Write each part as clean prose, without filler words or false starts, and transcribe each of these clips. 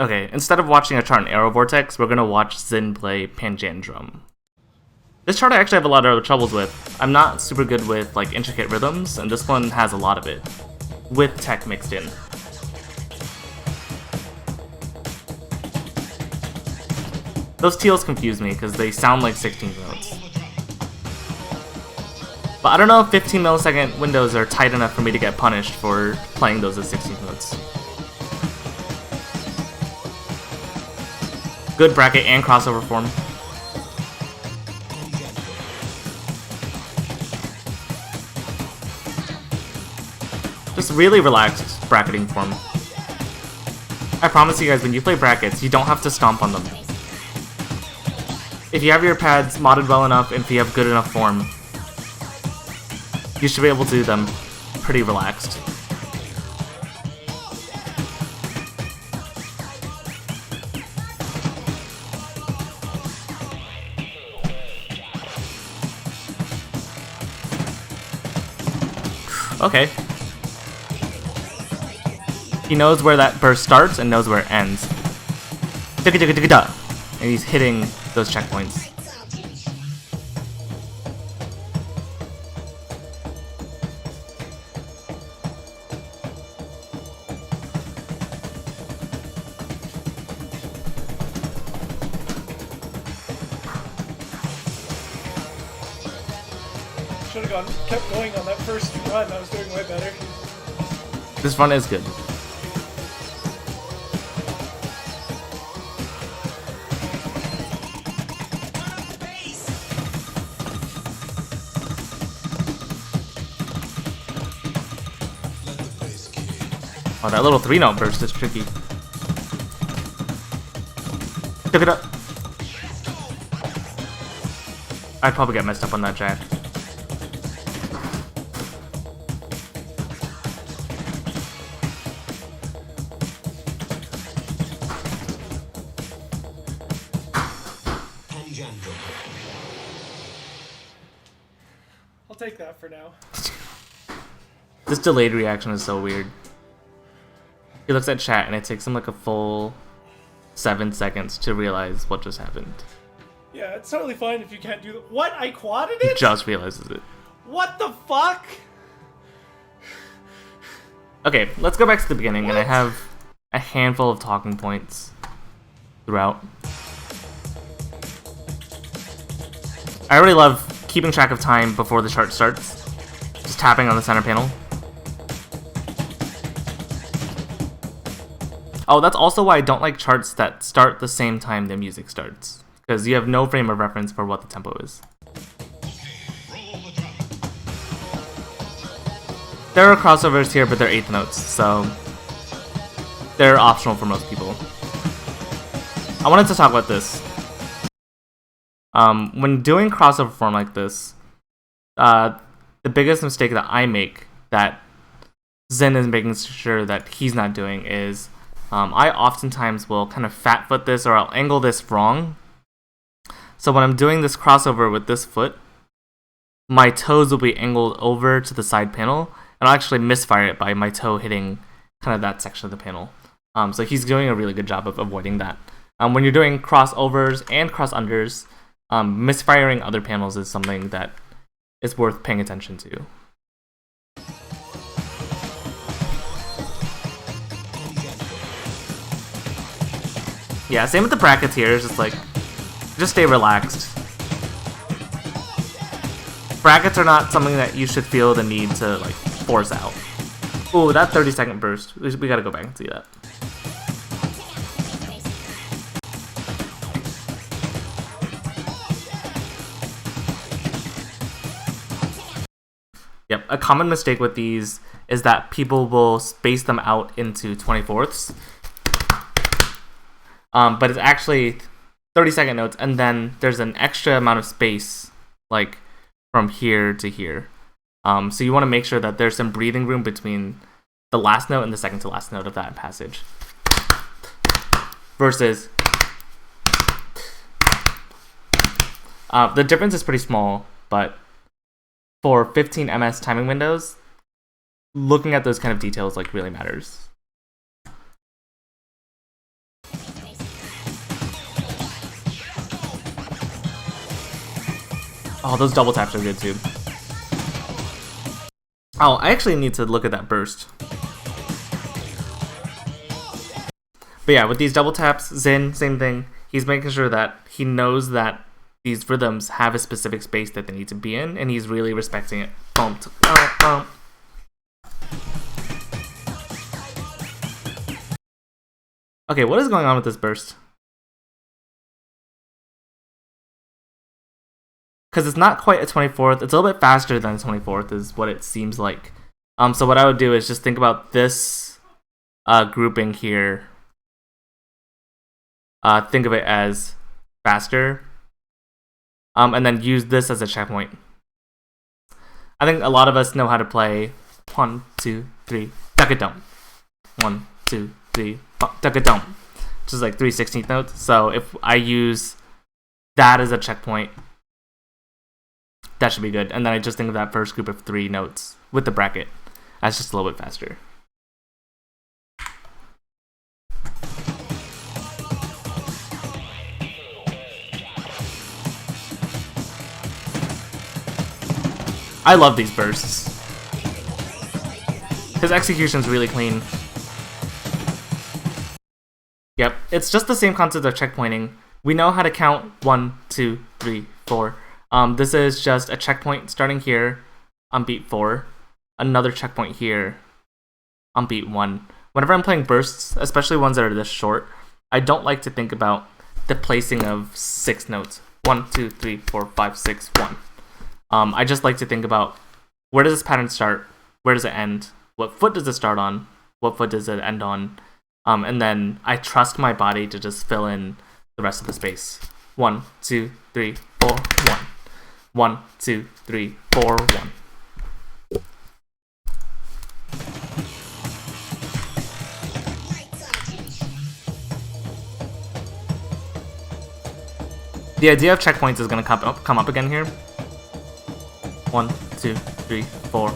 Okay, instead of watching a chart in Arrow Vortex, we're gonna watch Xynn play Panjandrum. This chart I actually have a lot of troubles with. I'm not super good with like intricate rhythms, and this one has a lot of it, with tech mixed in. Those teals confuse me because they sound like 16th notes. But I don't know if 15 millisecond windows are tight enough for me to get punished for playing those as 16th notes. Good bracket and crossover form. Just really relaxed bracketing form. I promise you guys, when you play brackets, you don't have to stomp on them. If you have your pads modded well enough, and if you have good enough form, you should be able to do them pretty relaxed. Okay. He knows where that burst starts and knows where it ends. And he's hitting those checkpoints. Should have kept going on that first run. I was doing way better. This run is good. Oh, that little 3-note burst is tricky. Took it up. I'd probably get messed up on that jack. Panjandrum. I'll take that for now. This delayed reaction is so weird. He looks at chat and it takes him like a full 7 seconds to realize what just happened. Yeah, it's totally fine if you can't do that. What? I quadded He it? just realizes it. What the fuck? Okay, let's go back to the beginning, What? and I have a handful of talking points throughout. I really love keeping track of time before the chart starts. Just tapping on the center panel. Oh, that's also why I don't like charts that start the same time the music starts, because you have no frame of reference for what the tempo is. There are crossovers here, but they're 8th notes, so they're optional for most people. I wanted to talk about this. When doing crossover form like this, the biggest mistake that I make, that Xynn is making sure that he's not doing, is I oftentimes will kind of fat foot this, or I'll angle this wrong. So when I'm doing this crossover with this foot, my toes will be angled over to the side panel, and I'll actually misfire it by my toe hitting kind of that section of the panel. So he's doing a really good job of avoiding that. When you're doing crossovers and cross unders, misfiring other panels is something that is worth paying attention to. Yeah, same with the brackets here. It's just like, just stay relaxed. Brackets are not something that you should feel the need to like force out. Ooh, that 30-second burst. We gotta go back and see that. Yep, a common mistake with these is that people will space them out into 24ths. But it's actually 30-second notes, and then there's an extra amount of space, like from here to here. So you want to make sure that there's some breathing room between the last note and the second to last note of that passage. Versus, the difference is pretty small, but for 15 ms timing windows, looking at those kind of details like really matters. Oh, those double taps are good too. Oh, I actually need to look at that burst. But yeah, with these double taps, Xynn, same thing. He's making sure that he knows that these rhythms have a specific space that they need to be in, and he's really respecting it. Okay, what is going on with this burst? Because it's not quite a 24th. It's a little bit faster than a 24th is what it seems like. So what I would do is just think about this grouping here. Think of it as faster. And then use this as a checkpoint. I think a lot of us know how to play 1, 2, 3, duck-a-dum. 1, 2, 3, duck-a-dum. Which is like 3/16 notes. So if I use that as a checkpoint, that should be good. And then I just think of that first group of 3 notes with the bracket. That's just a little bit faster. I love these bursts. His execution's really clean. Yep, it's just the same concept of checkpointing. We know how to count 1, 2, 3, 4. This is just a checkpoint starting here on beat 4. Another checkpoint here on beat 1. Whenever I'm playing bursts, especially ones that are this short, I don't like to think about the placing of 6 notes. 1, 2, 3, 4, 5, 6, 1. I just like to think about where does this pattern start, where does it end, what foot does it start on, what foot does it end on, and then I trust my body to just fill in the rest of the space. 1, 2, 3, 4, 1. 1, 2, 3, 4, 1. The idea of checkpoints is going to come up again here. 1, 2, 3, 4.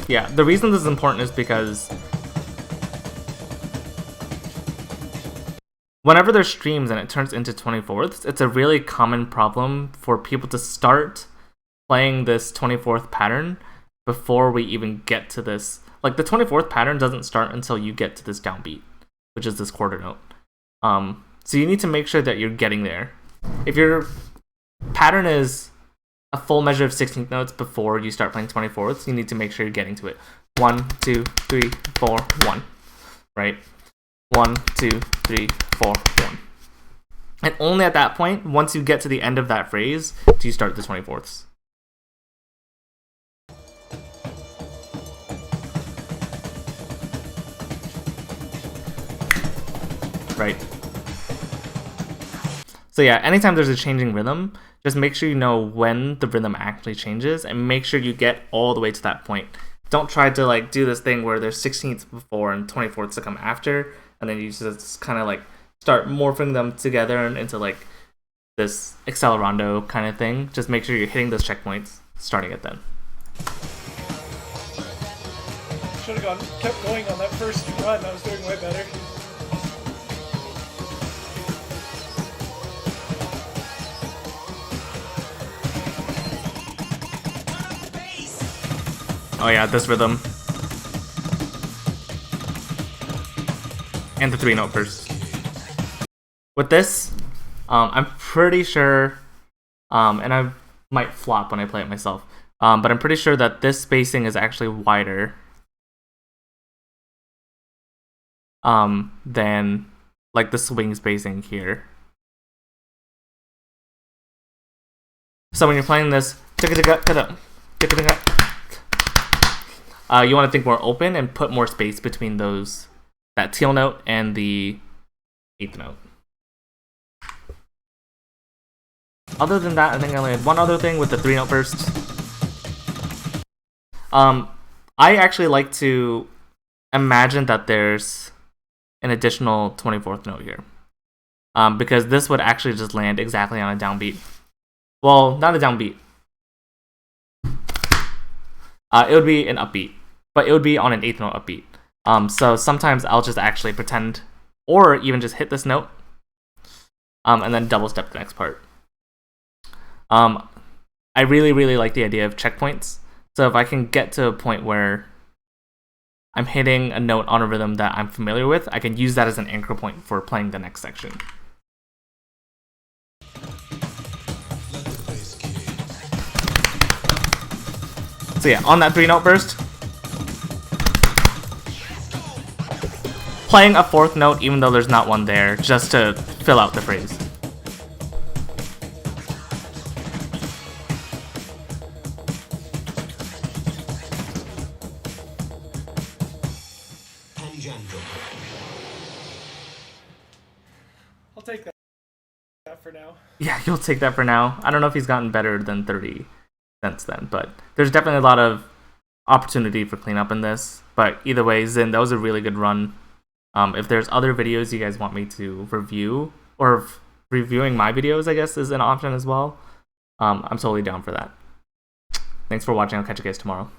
Yeah, the reason this is important is because whenever there's streams and it turns into 24ths, it's a really common problem for people to start playing this 24th pattern before we even get to this. Like, the 24th pattern doesn't start until you get to this downbeat, which is this quarter note. So you need to make sure that you're getting there. If your pattern is a full measure of 16th notes before you start playing 24ths, you need to make sure you're getting to it. 1, 2, 3, 4, 1. Right? 1, 2, 3, 4, 1. And only at that point, once you get to the end of that phrase, do you start the 24ths. Right? So yeah, anytime there's a changing rhythm, just make sure you know when the rhythm actually changes and make sure you get all the way to that point. Don't try to like do this thing where there's 16ths before and 24ths to come after, and then you just kind of like start morphing them together into like this accelerando kind of thing. Just make sure you're hitting those checkpoints, starting it then. Should have kept going on that first run. I was doing way better. Oh yeah, this rhythm. And the 3-note burst. With this, I'm pretty sure, and I might flop when I play it myself, but I'm pretty sure that this spacing is actually wider than like the swing spacing here. So when you're playing this, you want to think more open and put more space between that teal note and the 8th note. Other than that, I think I only had one other thing with the 3-note burst. I actually like to imagine that there's an additional 24th note here, because this would actually just land exactly on a downbeat. Well, not a downbeat. It would be an upbeat, but it would be on an 8th note upbeat. So sometimes I'll just actually pretend or even just hit this note, and then double step the next part. I really like the idea of checkpoints. So if I can get to a point where I'm hitting a note on a rhythm that I'm familiar with, I can use that as an anchor point for playing the next section. So yeah, on that 3-note burst, playing a 4th note even though there's not one there, just to fill out the phrase. Panjandrum. I'll take that for now. Yeah, you'll take that for now. I don't know if he's gotten better than 30 since then, but there's definitely a lot of opportunity for cleanup in this. But either way, Xynn, that was a really good run. If there's other videos you guys want me to review, or reviewing my videos, I guess, is an option as well, I'm totally down for that. Thanks for watching. I'll catch you guys tomorrow.